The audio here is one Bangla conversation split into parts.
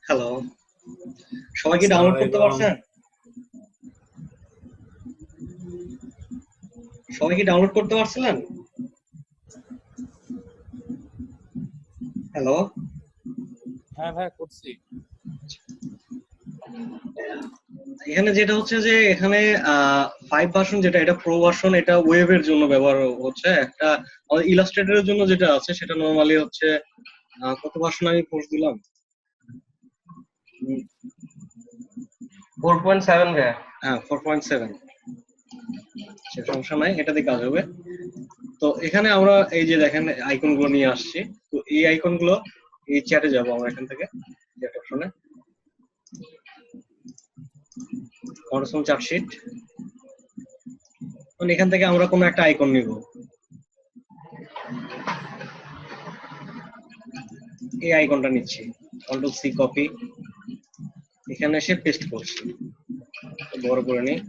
হ্যালো, সবাই কি আসসালামু ডাউনলোড করতে আলাইকুম। পারছেন? সবাই কি ডাউনলোড করতে পারছিলেন? হ্যালো, হ্যাঁ ভাই, করছি। এখানে যেটা হচ্ছে যে এখানে 5 ভার্সন, যেটা এটা প্রো ভার্সন, এটা ওয়েবের জন্য ব্যবহার হচ্ছে। একটা আমাদের ইলাস্ট্রেটরের জন্য যেটা আছে সেটা নরমালি হচ্ছে কত ভার্সন আমি পোস্ট দিলাম, 4.7 ভাইয়া। হ্যাঁ 4.7, সে সমস্যা নাই, এটাতে কাজ হবে। তো এখানে আমরা এই যে দেখেন আইকন গুলো নিয়ে আসছি। তো এই আইকন গুলো এই চ্যাটে যাবো আমরা এখান থেকে, চ্যাট অপশনে অটোসম চার্টশিট। মানে এখান থেকে আমরা কোনো একটা আইকন নিব, এই আইকনটা নিচ্ছি, কন্ট্রোল সি কপি, এখানে এসে পেস্ট করছি, বড় করে নিই।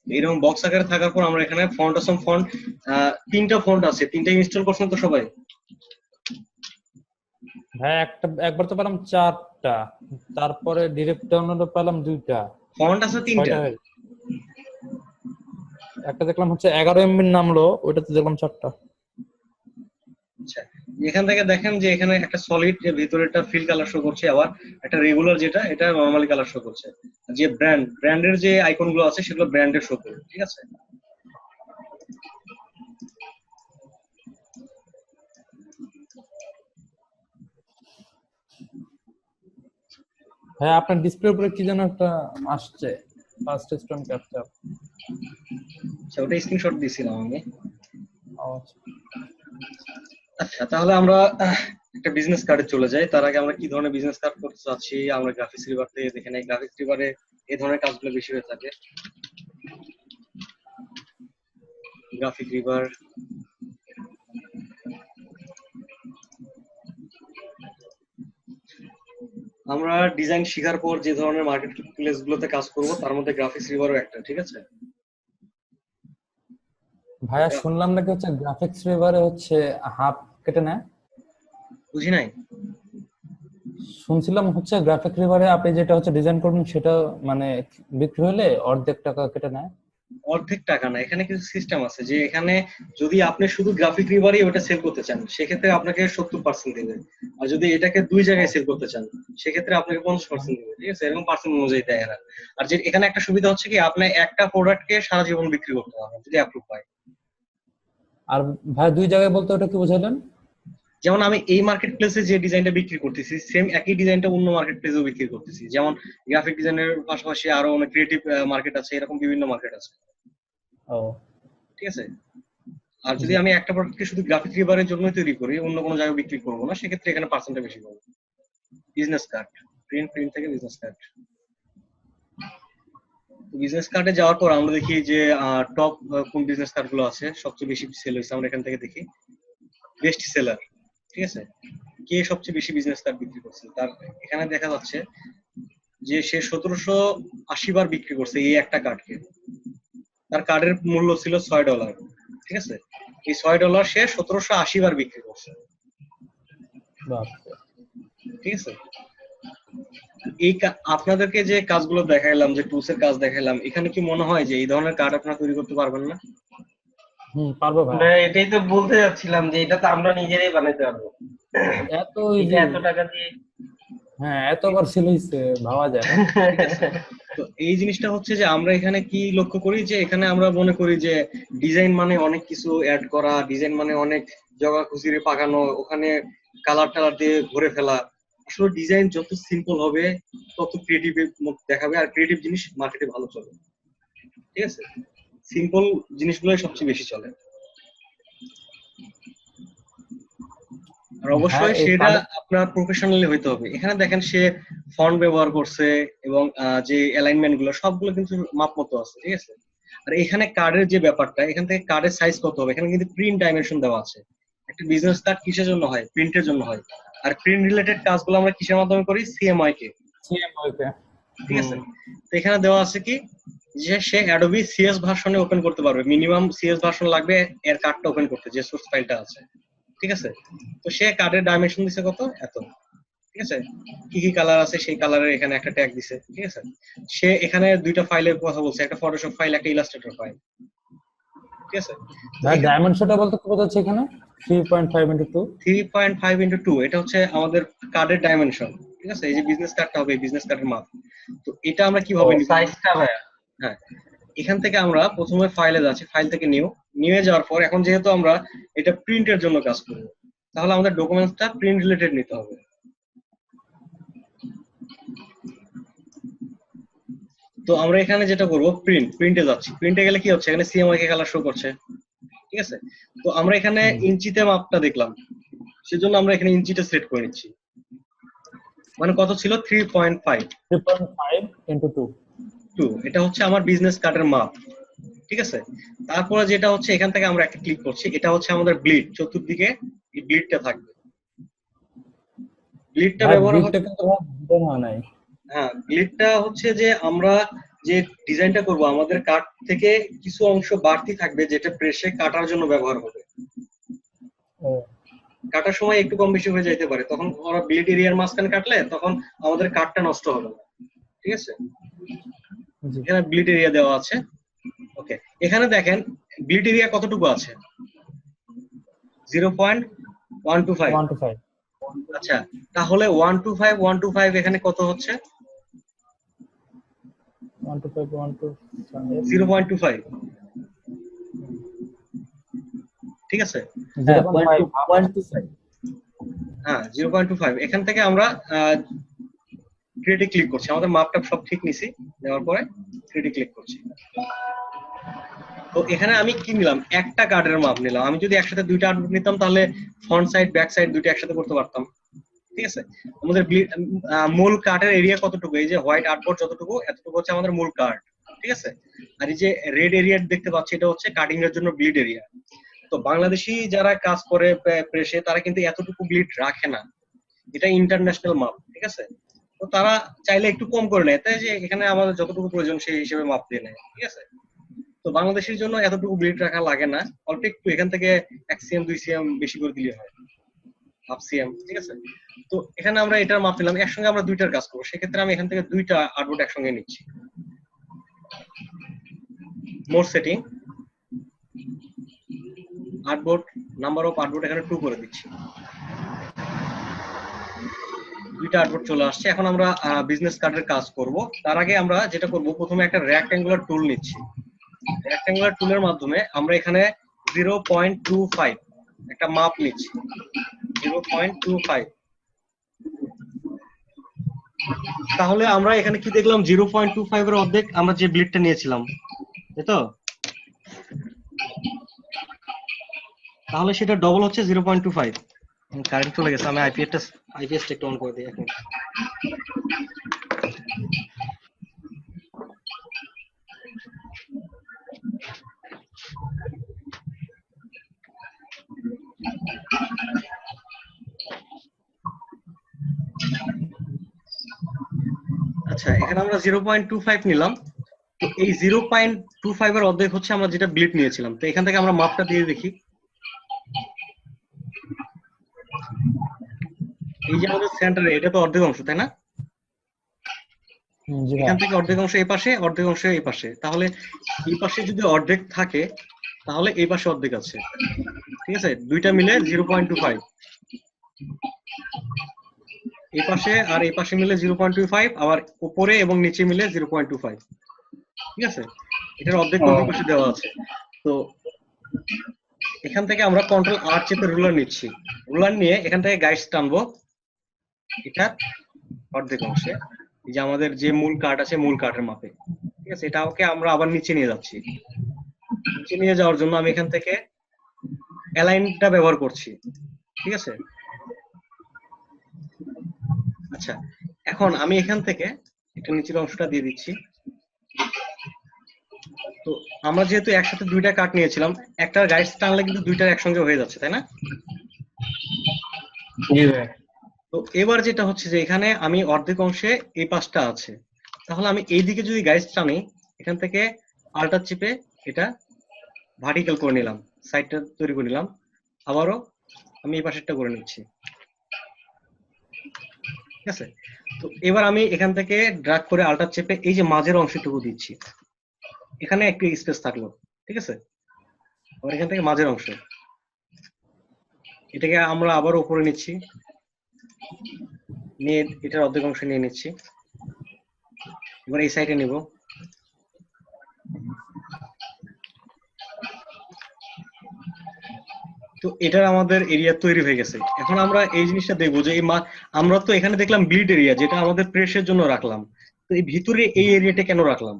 এরকম বক্স আকারে থাকার পর আমরা এখানে ফন্ট অসম ফন্ট, 3টা ফন্ট আছে, 3টা ইনস্টল করছেন তো সবাই? ভাই একবার তো পেলাম 4টা, তারপরে ডিরেক্ট ডাউনলোডে পেলাম 2টা, ফন্ট আছে 3টা। 6টা হয়ে গেছে। একটা দেখলাম হচ্ছে 11 এমবির নামলো, ওইটাতে দেখলাম 4টা। আচ্ছা, এখান থেকে দেখেন যে এখানে একটা সলিড, যে ভিতরেটা ফিল কালার শো করছে, আবার একটা রেগুলার যেটা এটা নরমালি কালার শো করছে। যে ব্র্যান্ডের যে আইকন গুলো আছে সেগুলো ব্র্যান্ডের শো করবে, ঠিক আছে? হ্যাঁ, আপনার ডিসপ্লের উপরে কি যেন একটা আসছে, ফার্স্ট স্টোন ক্যাপচার। আচ্ছা, ওটা স্ক্রিনশট দিয়েছিলাম আমি। আচ্ছা আচ্ছা, তাহলে আমরা একটা বিজনেস কার্ডে চলে যাই। তার আগে আমরা কি ধরনের বিজনেস কার্ড করতে চাচ্ছি আমরা গ্রাফিক্স রিভার থেকে দেখে নেই। গ্রাফিক্স রিভারে এই ধরনের কাজগুলো বেশি হয়ে থাকে। গ্রাফিক রিভার, আমরা ডিজাইন শেখার পর যে ধরনের মার্কেট প্লেস গুলোতে কাজ করব তার মধ্যে গ্রাফিক্স রিভারও একটা, ঠিক আছে? ভাইয়া, শুনলাম নাকি হচ্ছে গ্রাফিক্স রিভারে হচ্ছে হাফ কেটে নেয়। বুঝি নাই। শুনছিলাম হচ্ছে গ্রাফিক্স রিভারে আপনি যেটা হচ্ছে ডিজাইন করবেন সেটা মানে বিক্রি হলে অর্ধেক টাকা কেটে নেয়। অর্ধেক টাকা না, এখানে কিছু সিস্টেম আছে যে এখানে যদি আপনি শুধু গ্রাফিক রিভারই ওটা সেল করতে চান সেক্ষেত্রে আপনাকে 70% দেবে। আর যদি এটাকে দুই জায়গায় সেল করতে চান সেক্ষেত্রে আপনাকে 50% দেবে, ঠিক আছে? এরকম পার্সেন্ট অনুযায়ী দেয় এরা। আর যে এখানে একটা সুবিধা হচ্ছে কি, আপনি একটা প্রোডাক্টকে সারা জীবন বিক্রি করতে পারবেন যদি অ্যাপ্রুভ হয়। আর ভাই, 2 জায়গায় বলতে ওটা কি বুঝাইলেন? যেমন আমি এই মার্কেট প্লেসে যে ডিজাইনটা বিক্রি করতেছি সেম একই ডিজাইনটা অন্য মার্কেট প্লেসেও বিক্রি করতেছি। যেমন গ্রাফিক ডিজাইনের পাশাপাশি আরো অনেক ক্রিয়েটিভ মার্কেট আছে, এরকম বিভিন্ন মার্কেট আছে, ও, ঠিক আছে? আর যদি জি। আমি একটা প্রোডাক্টকে শুধু গ্রাফিক রিভারের জন্য তৈরি করি, অন্য কোনো জায়গায় বিক্রি করবো না, সেক্ষেত্রে এখানে পার্সেন্টটা বেশি পাবো। বিজনেস কার্ড, প্রিন্ট থেকে বিজনেস কার্ড। বিজনেস কার্ডে যাওয়ার পর আমরা দেখি যে টপ কোন বিজনেস কার্ড গুলো আছে সবচেয়ে বেশি সেল হয়েছে, আমরা এখান থেকে দেখি বেস্ট সেলার, ঠিক আছে? কে সবচেয়ে বেশি বিজনেস কার্ড বিক্রি করছে তার এখানে দেখা যাচ্ছে যে সে 1780 বার বিক্রি করছে এই একটা কার্ডকে। তার কার্ডের মূল্য ছিল $6, ঠিক আছে? এই $6 সে 1780 বার বিক্রি করছে, বাপরে। ঠিক আছে? এই আপনাদেরকে যে কাজগুলো দেখাইলাম, যে টুলস এর কাজ দেখাইলাম, এখানে কি মনে হয় যে এই ধরনের কার্ড আপনারা তৈরি করতে পারবেন না? পারবো ভাই। আমরা এটাই তো বলতে যাচ্ছিলাম যে এটা তো আমরা নিজেরাই বানাতে পারবো। এত এটা ইজি। এত টাকা দিয়ে। হ্যাঁ, এতবার ছিল হইছে, ভাবা যায় না। ঠিক আছে। তো এই জিনিসটা হচ্ছে যে আমরা এখানে কি লক্ষ্য করি যে এখানে আমরা মনে করি যে ডিজাইন মানে অনেক কিছু অ্যাড করা, ডিজাইন মানে অনেক জগা খুচুরে পাকানো, ওখানে কালার টালার দিয়ে ভরে ফেলা। আসলে ডিজাইন যত সিম্পল হবে তত ক্রিয়েটিভ দেখাবে, আর ক্রিয়েটিভ জিনিস মার্কেটে ভালো চলে, ঠিক আছে? সিম্পল জিনিসগুলোই সবচেয়ে বেশি চলে। আর হ্যাঁ, অবশ্যই এই সেটা কার্ড। আপনার প্রফেশনালি হইতে হবে। এখানে দেখেন সে ফন্ট ব্যবহার করছে এবং যে অ্যালাইনমেন্ট গুলো সবগুলো কিন্তু মাপ মতো আছে, ঠিক আছে? আর এখানে কার্ডের যে ব্যাপারটা, এখান থেকে কার্ডের সাইজ কত হবে এখানে কিন্তু প্রিন্ট ডাইমেনশন দেওয়া আছে। একটা বিজনেস কার্ড কিসের জন্য হয়? প্রিন্টের জন্য হয়। আর প্রিন্ট রিলেটেড কাজগুলো আমরা কিসের মাধ্যমে করি? সিএমওয়াই কে। সিএমওকে। ঠিক আছে। তো এখানে দেওয়া আছে কি যে সে অ্যাডোবি সিএস ভার্সনে ওপেন করতে পারবে, মিনিমাম সিএস ভার্সন লাগবে এর কার্ডটা ওপেন করতে, যে সোর্স ফাইলটা আছে। ঠিক আছে। তো সে কার্ডের ডাইমেনশন দিছে কত, এত। ঠিক আছে। কি কি কালার আছে সেই কালারের এখানে একটা ট্যাগ দিছে। ঠিক আছে। সে এখানে দুইটা ফাইলের কথা বলছে, একটা ফটোশপ ফাইল, একটা ইলাস্ট্রেটর ফাইল। ঠিক আছে। তো ভাই ডাইমেনশনটা বলতে কি বোঝাচ্ছে এখানে? 3.5 × 2? 3.5 × 2 এটা হচ্ছে আমাদের কার্ডের ডাইমেনশন। ঠিক আছে। এই যে বিজনেস কার্ডটা হবে, বিজনেস কার্ডের মাপ। তো এটা আমরা কিভাবে নিব? সাইজটা ভাইয়া। হ্যাঁ, এখান থেকে আমরা প্রথমে ফাইলে যাচ্ছি, ফাইল থেকে নিয়ে যাওয়ার পর এখন যেহেতু আমরা এটা প্রিন্টের জন্য কাজ করব, তাহলে আমাদের ডকুমেন্টসটা প্রিন্ট রিলেটেড নিতে হবে। তো আমরা এখানে যেটা করব, প্রিন্টে যাচ্ছি। প্রিন্টে গেলে কি হচ্ছে, এখানে সিএমওয়াই কালার শো করছে। ঠিক আছে। তো আমরা এখানে ইঞ্চিতে মাপটা দেখলাম, সেজন্য আমরা এখানে ইঞ্চিটা সেট করে নিচ্ছি। মানে কত ছিল, 3.5 3.5 × 2। এটা হচ্ছে আমার বিজনেস কার্ডের মাপ। ঠিক আছে। তারপরে যেটা হচ্ছে, এখান থেকে আমরা একটা ক্লিক করছি, এটা হচ্ছে আমাদের ব্লিড, চতুর্দিকে এই ব্লিডটা থাকবে। ব্লিডটা ব্যবহার ব্লিডটা কিন্তু ভাই হয় নাই। হ্যাঁ, ব্লিডটা হচ্ছে যে আমরা যে ডিজাইনটা করব, আমাদের কাট থেকে কিছু অংশ বাড়তি থাকবে, যেটা প্রেসে কাটার জন্য ব্যবহার হবে। কাটার সময় একটু কম বেশি হয়ে যেতে পারে, তখন ওরা ব্লিড এরিয়ার মাঝখানে কাটলে তখন আমাদের কাটটা নষ্ট হবে না। ঠিক আছে। এখানে ব্লিড এরিয়া দেওয়া আছে। ওকে, এখানে দেখেন ব্লিড এরিয়া কতটুকু আছে, 0.125। আচ্ছা, তাহলে 125 এখানে কত হচ্ছে, 0.25। ঠিক আছে। হ্যাঁ 1.25। হ্যাঁ 0.25। এখান থেকে আমরা ক্রিয়েটে ক্লিক করছি, আমাদের মাপটা সব ঠিক নিছি, দেওয়ার পরে ক্রিয়েটে ক্লিক করছি। তো এখানে আমি কি নিলাম, একটা কার্ডের মাপ নিলাম। আমি যদি একসাথে দুইটা আউটপুট নিতাম তাহলে ফ্রন্ট সাইড ব্যাক সাইড দুইটা একসাথে করতে পারতাম। ঠিক আছে। আমাদের মূল কার্ডের এরিয়া কতটুকু, এই যে হোয়াইট আর্টবোর্ড যতটুকু, এতটুকু হচ্ছে আমাদের মূল কার্ড। ঠিক আছে। আর এই যে রেড এরিয়া দেখতে পাচ্ছি, এটা হচ্ছে কাটিং এর জন্য ব্লিড এরিয়া। তো বাংলাদেশি যারা কাজ করে প্রেসে, তারা কিন্তু এতটুকু ব্লিড রাখে না, এটা ইন্টারন্যাশনাল মাপ। ঠিক আছে। তো তারা চাইলে একটু কম করে নেয়, তাই যে এখানে আমাদের যতটুকু প্রয়োজন সেই হিসেবে মাপ দিয়ে নেয়। ঠিক আছে। তো বাংলাদেশের জন্য এতটুকু ব্লিড রাখা লাগে না, অল্প একটু এখান থেকে 1 সিএম 2 সিএম বেশি করে দিলে হয়, হাফ সিএম। ঠিক আছে। তো এখানে আমরা এটার মাপ নিলাম, একসঙ্গে আমরা দুইটার কাজ করবো, সেক্ষেত্রে আমি এখান থেকে দুইটা আউটপুট একসঙ্গে নিচ্ছি। Mode setting, output number of output এখানে 2 করে দিচ্ছি। দুইটা আউটপুট চলে আসছে। এখন আমরা বিজনেস কার্ডের কাজ করব। তার আগে আমরা যেটা করব, প্রথমে একটা রেক্ট্যাঙ্গুলার টুল নিচ্ছি। রেক্ট্যাঙ্গুলার টুলের মাধ্যমে আমরা এখানে 0.25 একটা মাপ নিচ্ছি, 0.25। তাহলে আমরা এখানে কি দেখলাম, 0.25 এর অর্ধেক আমরা যে ব্লিডটা নিয়েছিলাম, তাই তো? তাহলে সেটা ডবল হচ্ছে 0.25। কারেন্ট চলে গেছে, আমি আইপিএস একটু অন করে দিই এখন। আচ্ছা, এখানে আমরা 0.25 নিলাম। তো এই 0.25 এর অর্ধেক হচ্ছে আমরা যেটা ব্লিড নিয়েছিলাম। তো এখান থেকে আমরা মাপটা দিয়ে দেখি। এই যে আমাদের সেন্টারে, এটা তো অর্ধেক অংশ, তাই না? এখান থেকে অর্ধেক অংশ এই পাশে, অর্ধেক অংশ এই পাশে। তাহলে এই পাশে যদি অর্ধেক থাকে, তাহলে এই পাশে অর্ধেক আছে। ঠিক আছে। দুইটা মিলে 0.25, এই পাশে আর এই পাশে মিলে 0.25, আবার উপরে এবং নিচে মিলে 0.25। ঠিক আছে। এটার অর্ধেক দুই পাশে দেওয়া আছে। তো এখান থেকে আমরা কন্ট্রোল আর চেপে রুলার নিচ্ছি। রুলার নিয়ে এখান থেকে গাইডস টানবো এটা অর্ধেক অংশে, এই যে আমাদের যে মূল কার্ড আছে, মূল কার্ডের মাপে। ঠিক আছে। এটাকে আমরা আবার নিচে নিয়ে যাচ্ছি। নিচে নিয়ে যাওয়ার জন্য আমি এখান থেকে অ্যালাইনটা ব্যবহার করছি। ঠিক আছে। আচ্ছা, এখন আমি এখান থেকে একটা নিচের অংশটা দিয়ে দিচ্ছি। তো আমরা যেহেতু একসাথে দুইটা কাট নিয়েছিলাম, একটা গাইডস টানলে কিন্তু দুইটা একসঙ্গে হয়ে যাচ্ছে, তাই না? তো এবার যেটা হচ্ছে যে এখানে আমি অর্ধেক অংশে এই পাশটা আছে, তাহলে আমি এইদিকে যদি গাইস টানি, এখান থেকে আল্টার চিপে এটা ভার্টিক্যাল করে নিলাম, সাইডটা তৈরি করে নিলাম, আবারও আমি এই পাশেরটা করে নিচ্ছি, ঠিক আছে। তো এবার আমি এখান থেকে ড্রাগ করে আল্টার চেপে এই যে মাঝের অংশটুকু দিচ্ছি, এখানে একটু স্পেস থাকলো, ঠিক আছে। আবার এখান থেকে মাঝের অংশ, এটাকে আমরা আবার উপরে নিচ্ছি, নিয়ে এটার অর্ধেক অংশ নিয়ে নিচ্ছি, এবার এই সাইডে নিব। তো এটার আমাদের এরিয়া তৈরি হয়ে গেছে। এখন আমরা এই জিনিসটা দেখবো যে আমরা তো এখানে দেখলাম বিল্ড এরিয়া, যেটা আমাদের প্রেসের জন্য রাখলাম, তো এই ভিতরে এই এরিয়াটা কেন রাখলাম,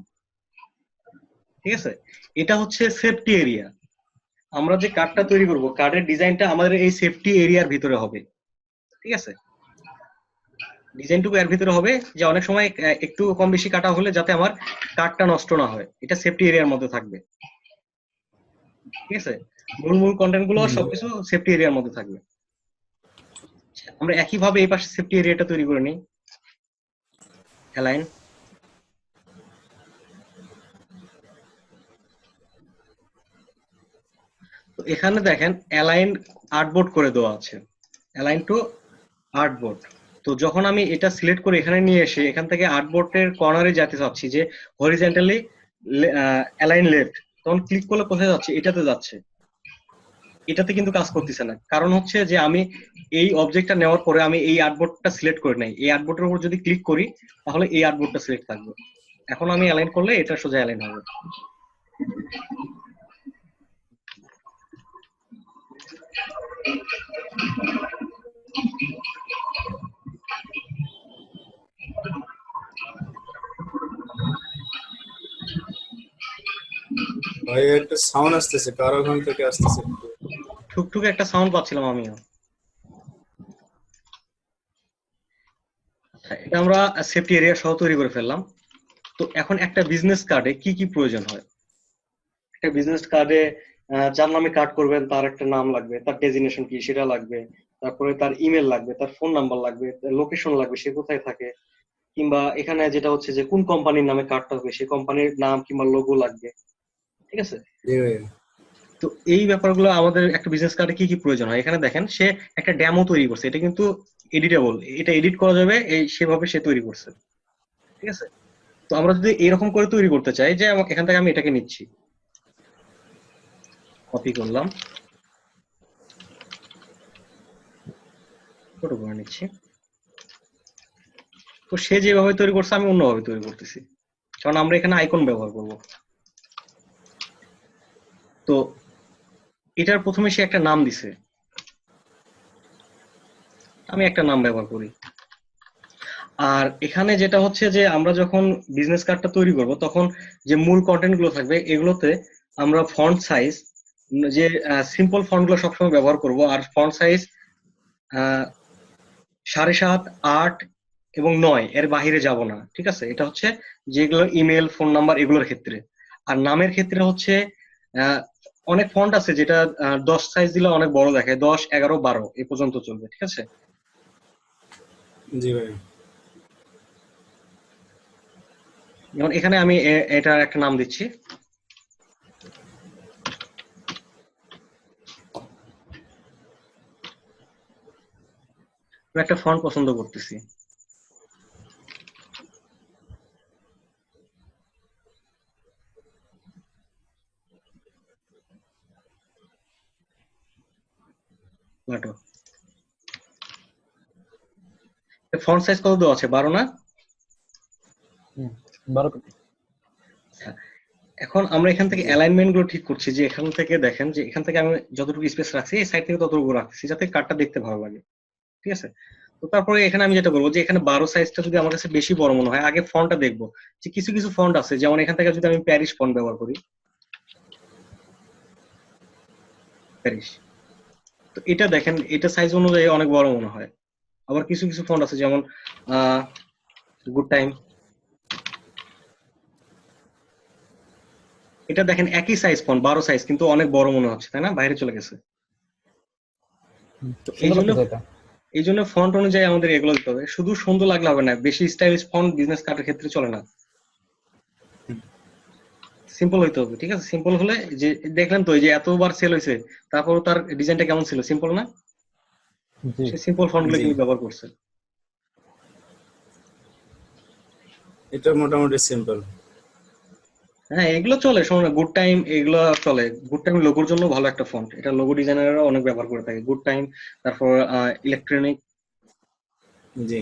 ঠিক আছে। এটা হচ্ছে সেফটি এরিয়া। আমরা যে কার্ডটা তৈরি করব, কার্ডের ডিজাইনটা আমাদের এই সেফটি এরিয়ার ভিতরে হবে, ঠিক আছে। ডিজাইনটুকু এর ভিতরে হবে, যে অনেক সময় একটু কম বেশি কাটা হলে যাতে আমার কার্ডটা নষ্ট না হয়, এটা সেফটি এরিয়ার মধ্যে থাকবে, ঠিক আছে। মূল মূল কন্টেন্ট গুলো সবকিছু সেফটি এরিয়ার মধ্যে থাকবে। আমরা একইভাবে এই পাশে সেফটি এরিয়াটা তৈরি করে নিই, অ্যালাইন। তো এখানে দেখেন অ্যালাইন আর্টবোর্ড করে দেওয়া আছে, অ্যালাইন টু আর্টবোর্ড। তো যখন আমি এটা সিলেক্ট করে এখানে নিয়ে এসে এখান থেকে আর্টবোর্ডের কর্নারে যেতে চাচ্ছি যে হরিজন্টালি অ্যালাইন লেফট, তখন ক্লিক করলে কোথায় যাচ্ছে, এটাতে যাচ্ছে। এটাতে কিন্তু কাজ করতেছে না, কারণ হচ্ছে যে আমি এই অবজেক্টটা নেওয়ার পরে আমি এই আর্টবোর্ডটা সিলেক্ট করে নাই, এই আর্টবোর্ডের উপর যদি ক্লিক করি তাহলে এই আর্টবোর্ডটা সিলেক্ট থাকবে। এখন আমি অ্যালাইন করলে এটা সোজা অ্যালাইন হবে। ভাই একটা সাউন্ড আসতেছে, কার ওখান থেকে আসতেছে একটু। ঠুকঠুকে একটা সাউন্ড পাচ্ছিলাম আমিও। এটা আমরা সেফটি এরিয়া সহ তৈরি করে ফেললাম। তো এখন একটা বিজনেস কার্ডে কি কি প্রয়োজন হয়, একটা বিজনেস কার্ডে যার নামে কার্ড করবেন তার একটা নাম লাগবে, তার ডেজিগনেশন কি সেটা লাগবে, তারপরে তার ইমেল লাগবে, তার ফোন নাম্বার লাগবে, লোকেশন লাগবে, সে কোথায় থাকে, কিংবা এখানে যেটা হচ্ছে যে কোন কোম্পানির নামে কার্ডটা হবে সেই কোম্পানির নাম কিংবা লোগো লাগবে, ঠিক আছে। জি ভাই। তো এই ব্যাপারগুলো আমাদের একটা বিজনেস কার্ডে কি কি প্রয়োজন হয়, এখানে দেখেন সে একটা ডেমো তৈরি করছে, এটা কিন্তু এডিটেবল, এটা এডিট করা যাবে, এই সেভাবে সে তৈরি করছে, ঠিক আছে। তো আমরা যদি এরকম করে তৈরি করতে চাই, যে এখান থেকে আমি এটাকে নিচ্ছি, কপি করলাম, ছোট করে নিচ্ছি। তো সে যেভাবে তৈরি করছে আমি অন্যভাবে তৈরি করতেছি, কারণ আমরা এখানে আইকন ব্যবহার করব। তো এটার প্রথমে সে একটা নাম দিছে, আমি একটা নাম ব্যবহার করি। আর এখানে যেটা হচ্ছে যে আমরা যখন বিজনেস কার্ডটা তৈরি করব তখন যে মূল কন্টেন্ট গুলো থাকবে এগুলোতে আমরা ফন্ট সাইজ, যে সিম্পল ফন্ট গুলো সবসময় ব্যবহার করব, আর ফন্ট সাইজ 7.5, 8 এবং 9 এর বাহিরে যাব না, ঠিক আছে। এটা হচ্ছে যেগুলো ইমেল, ফোন নাম্বার এগুলোর ক্ষেত্রে। আর নামের ক্ষেত্রে হচ্ছে আহ, অনেক ফন্ট আছে যেটা 10 সাইজ দিলে অনেক বড় দেখায়, 10, 11, 12 এই পর্যন্ত চলবে, ঠিক আছে। জি ভাই। যেমন এখানে আমি এটার একটা নাম দিচ্ছি, আমি একটা ফন্ট পছন্দ করতেছি, ফন্ট সাইজ কত দেওয়া আছে, 12 না? 12 কোটি। এখন আমরা এখান থেকে অ্যালাইনমেন্ট গুলো ঠিক করছি, যে এখান থেকে দেখেন যে এখান থেকে আমি যতটুকু স্পেস রাখছি এই সাইড থেকে ততটুকু রাখছি যাতে কার্ডটা দেখতে ভালো লাগে, ঠিক আছে। তো তারপরে এখানে আমি যেটা করবো যে এখানে 12 সাইজটা যদি আমার কাছে বেশি বড় মনে হয়, আগে ফন্টটা দেখবো যে কিছু কিছু ফন্ট আছে, যেমন এখান থেকে যদি আমি প্যারিস ফন্ট ব্যবহার করি, প্যারিস, তো এটা দেখেন এটা সাইজ অনুযায়ী অনেক বড় মনে হয়। আবার কিছু কিছু ফন্ট আছে যেমন গুড টাইম, এটা দেখেন একই সাইজ ফন্ট 12 সাইজ কিন্তু অনেক বড় মনে হচ্ছে, তাই না, বাইরে চলে গেছে। তো এই সুন্দর জন্য লাগতেছে এটা। এই জন্য ফন্ট অনুযায়ী আমাদের এগুলো দিতে হবে। শুধু সুন্দর লাগলে হবে না, বেশি স্টাইলিশ ফন্ট বিজনেস কার্ডের ক্ষেত্রে চলে না, সিম্পল হইতে হবে। ঠিক আছে, সিম্পল হলে যে দেখলেন তো এই যে এতবার সেল হয়েছে, তারপর তার ডিজাইনটা কেমন ছিল, সিম্পল না? জি। সে সিম্পল ফন্ট গুলো জি, কিন্তু ব্যবহার করছে। এটা মোটামুটি সিম্পল। হ্যাঁ, এগুলো চলে, শোনো, গুড টাইম এগুলো চলে। গুড টাইম লোগোর জন্য ভালো একটা ফন্ট, এটা লোগো ডিজাইনাররা অনেক ব্যবহার করে থাকে, গুড টাইম। তারপর ইলেকট্রনিক। জি,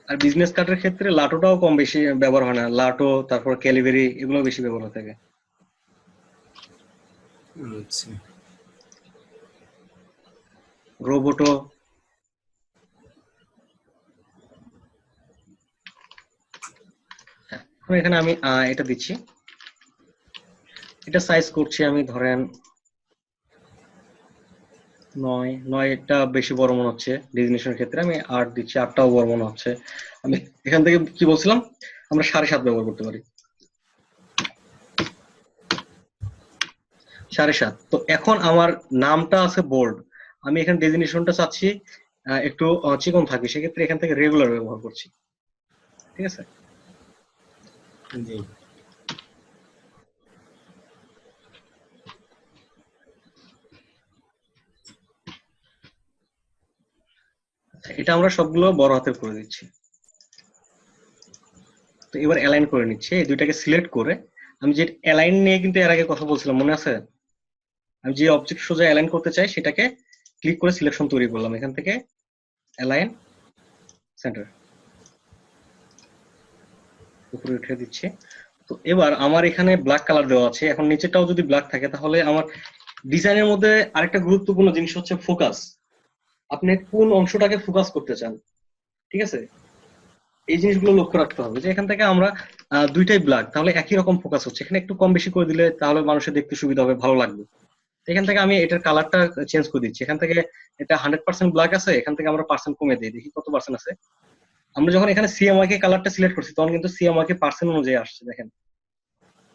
আর বিজনেস কার্ডের ক্ষেত্রে লাটোটাও কম বেশি ব্যবহার হয় না, লাটো তারপর ক্যালিভারি এগুলো বেশি ব্যবহার হয়ে থাকে। আচ্ছা। রোবোটো। এখন এখানে আমি এটা দিচ্ছি, এটা সাইজ করছি আমি ধরেন 9। এটা বেশি বড় মনে হচ্ছে ডেজিগনেশনের ক্ষেত্রে, আমি 8 দিচ্ছি, 8টাও বড় মনে হচ্ছে। আমি এখান থেকে কি বলছিলাম, আমরা 7.5 ব্যবহার করতে পারি, 7.5। তো এখন আমার নামটা আছে বোল্ড, আমি এখানে ডেজিগনেশনটা চাচ্ছি একটু চিকন থাকবে, সেক্ষেত্রে এখান থেকে রেগুলার ব্যবহার করছি। ঠিক আছে, জি, এটা আমরা সবগুলো বড় হাতের করে দিচ্ছি। তো এবার অ্যালাইন করে নিচ্ছি, এই দুইটাকে সিলেক্ট করে। আমি যে অ্যালাইন নিয়ে কিন্তু এর আগে কথা বলছিলাম, মনে আছে? আমি যে অবজেক্ট সোজা অ্যালাইন করতে চাই সেটাকে ক্লিক করে সিলেকশন তৈরি করলাম, এখান থেকে অ্যালাইন সেন্টার উপরে উঠে দিচ্ছি। তো এবার আমার এখানে ব্ল্যাক কালার দেওয়া আছে, এখন নিচেটাও যদি ব্ল্যাক থাকে তাহলে আমার ডিজাইনের মধ্যে আরেকটা গুরুত্বপূর্ণ জিনিস হচ্ছে ফোকাস। আপনি কোন অংশটাকে ফোকাস করতে চান, ঠিক আছে? এই জিনিসগুলো লক্ষ্য রাখতে হবে যে এখান থেকে আমরা দুইটাই ব্ল্যাক, তাহলে একই রকম ফোকাস হচ্ছে, এখানে একটু কম বেশি করে দিলে তাহলে মানুষের দেখতে সুবিধা হবে, ভালো লাগবে। তো এখান থেকে আমি এটার কালারটা চেঞ্জ করে দিচ্ছি, এখান থেকে এটা 100% ব্ল্যাক আছে, এখান থেকে আমরা পার্সেন্ট কমে দিই, দেখি কত পার্সেন্ট আছে। আমরা যখন এখানে সিএমওয়াই কে কালারটা সিলেক্ট করছি তখন কিন্তু সিএমওয়াই কে পার্সেন্ট অনুযায়ী আসছে, দেখেন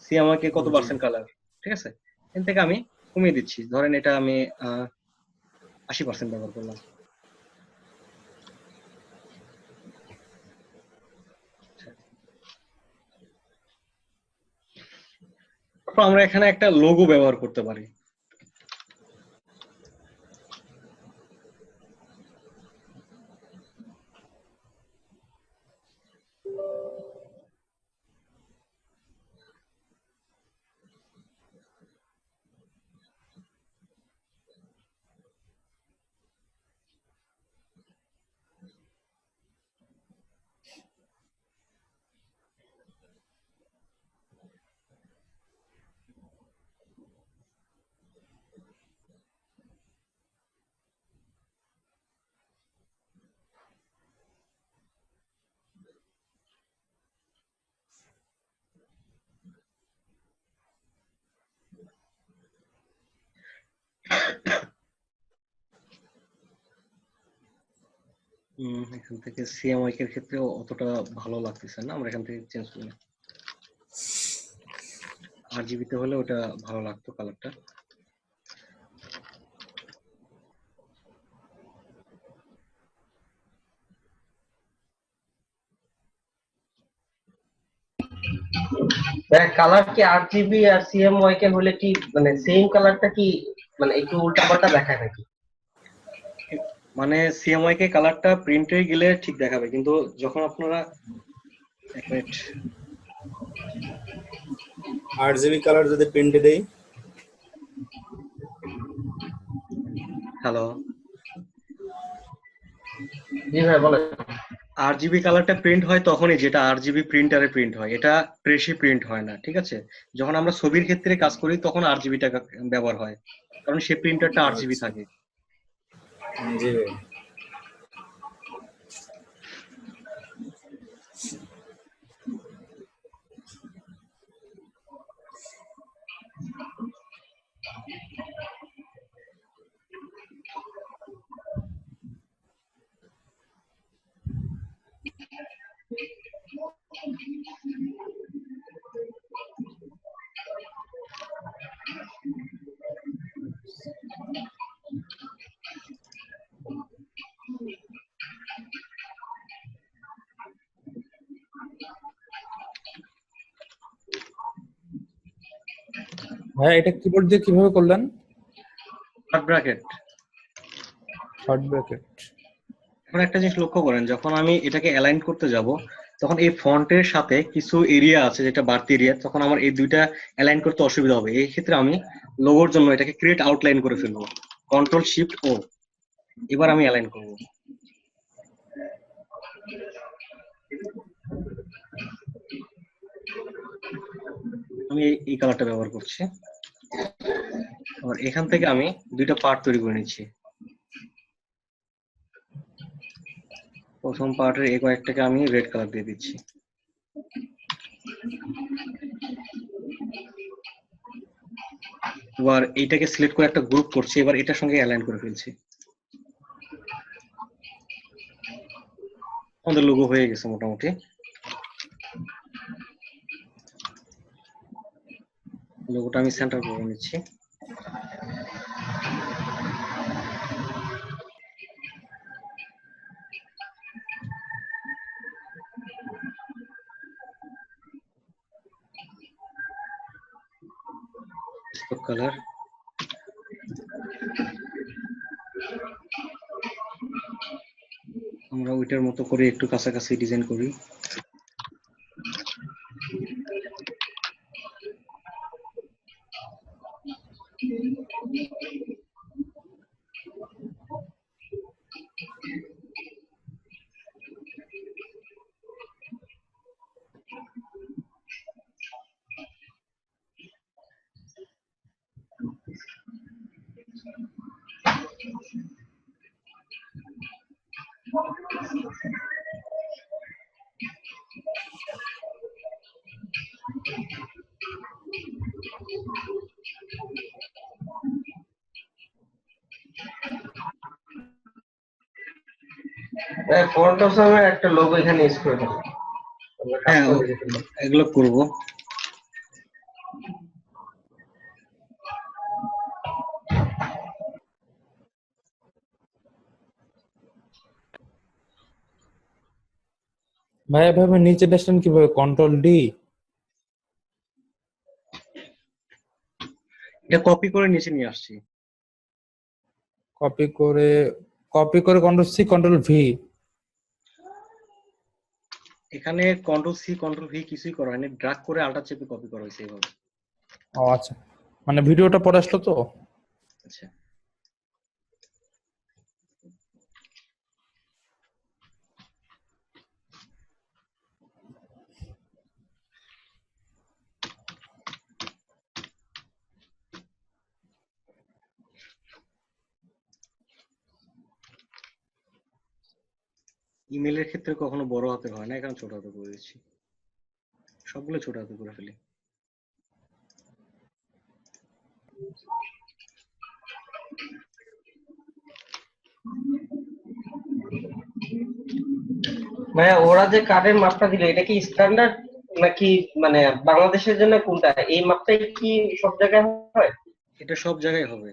সিএমওয়াই কে কত জি, পার্সেন্ট কালার। ঠিক আছে, এখান থেকে আমি কমিয়ে দিচ্ছি, ধরেন এটা আমি 80% ব্যবহার করলাম। তারপর আমরা এখানে একটা লোগো ব্যবহার করতে পারি। এখান থেকে সিএমওয়াই এর ক্ষেত্রে অতটা ভালো লাগতেছে না, আমরা এখান থেকে চেঞ্জ করি। RGB-তে হলে ওটা ভালো লাগতো কালারটা। কালার কি RGB আর CMYK হলে কি মানে সেম কালারটা কি মানে একটু উল্টাপাল্টা দেখায় নাকি? মানে সিএমওয়াই কে কালারটা প্রিন্টে গেলে ঠিক দেখাবে, কিন্তু যখন আপনারা, এক মিনিট, RGB কালার যদি প্রিন্টে দেই, হ্যালো, জি ভাই বলেন। RGB কালারটা প্রিন্ট হয় তখনই যেটা RGB প্রিন্টারে প্রিন্ট হয়, এটা প্রেসি প্রিন্ট হয় না। ঠিক আছে, যখন আমরা ছবির ক্ষেত্রে কাজ করি তখন RGB-টা ব্যবহার হয়, কারণ সেই প্রিন্টারটা RGB আচ্ছা, থাকে। জি ভাই। ভাইয়া এটা কিবোর্ড দিয়ে কিভাবে করলেন? Dot bracket. Short bracket. এখন একটা জিনিস লক্ষ্য করেন, যখন আমি এটাকে অ্যালাইন করতে যাব তখন এই ফন্টের সাথে কিছু এরিয়া আছে যেটা বাড়তি এরিয়া, তখন আমার এই দুইটা অ্যালাইন করতে অসুবিধা হবে। এই ক্ষেত্রে আমি লোগোর জন্য এটাকে ক্রিয়েট আউটলাইন করে ফেলবো, কন্ট্রোল শিফট ও। এবার আমি অ্যালাইন করব। আমি এই কালারটা ব্যবহার করছি। আর এখান থেকে আমি দুইটা পার্ট তৈরি করে নিচ্ছি। প্রথম পার্টের এই কয়েকটাকে আমি রেড কালার দিয়ে দিচ্ছি। এবার এইটাকে সিলেক্ট করে একটা গ্রুপ করছি, এবার এটার সঙ্গে অ্যালাইন করে ফেলছি। আমাদের লোগো হয়ে গেছে মোটামুটি। লোগোটা আমি সেন্টার করে নিচ্ছি। কালার আমরা ওইটার মতো করে একটু কাছাকাছি ডিজাইন করি। ফন্ট অপশনের একটা লোগো এখানে ইউজ করে দেবো। হ্যাঁ, এগুলো করব। ভাইয়া এভাবে নিচে আসলেন কিভাবে? Control D? এটা কপি করে নিচে নিয়ে আসছি। কপি করে কন্ট্রোল সি কন্ট্রোল ভি। এখানে কন্ট্রোল সি কন্ট্রোল ভি কিছুই করা হয়নি, ড্র্যাগ করে আল্টার চেপে কপি করা হয়েছে এইভাবে। ও আচ্ছা, মানে ভিডিওটা পরে আসলো তো। আচ্ছা, ইমেলের ক্ষেত্রে কখনো বড় হাতে হয় না, এখানে ছোট হাতে করে দিচ্ছি। সবগুলো ছোট হাতে করে ফেলি। ভাইয়া ওরা যে কার্ডের মাপটা দিল এটা কি স্ট্যান্ডার্ড নাকি মানে বাংলাদেশের জন্য কোনটা? এই মাপটাই কি সব জায়গায় হয়? এটা সব জায়গায় হবে।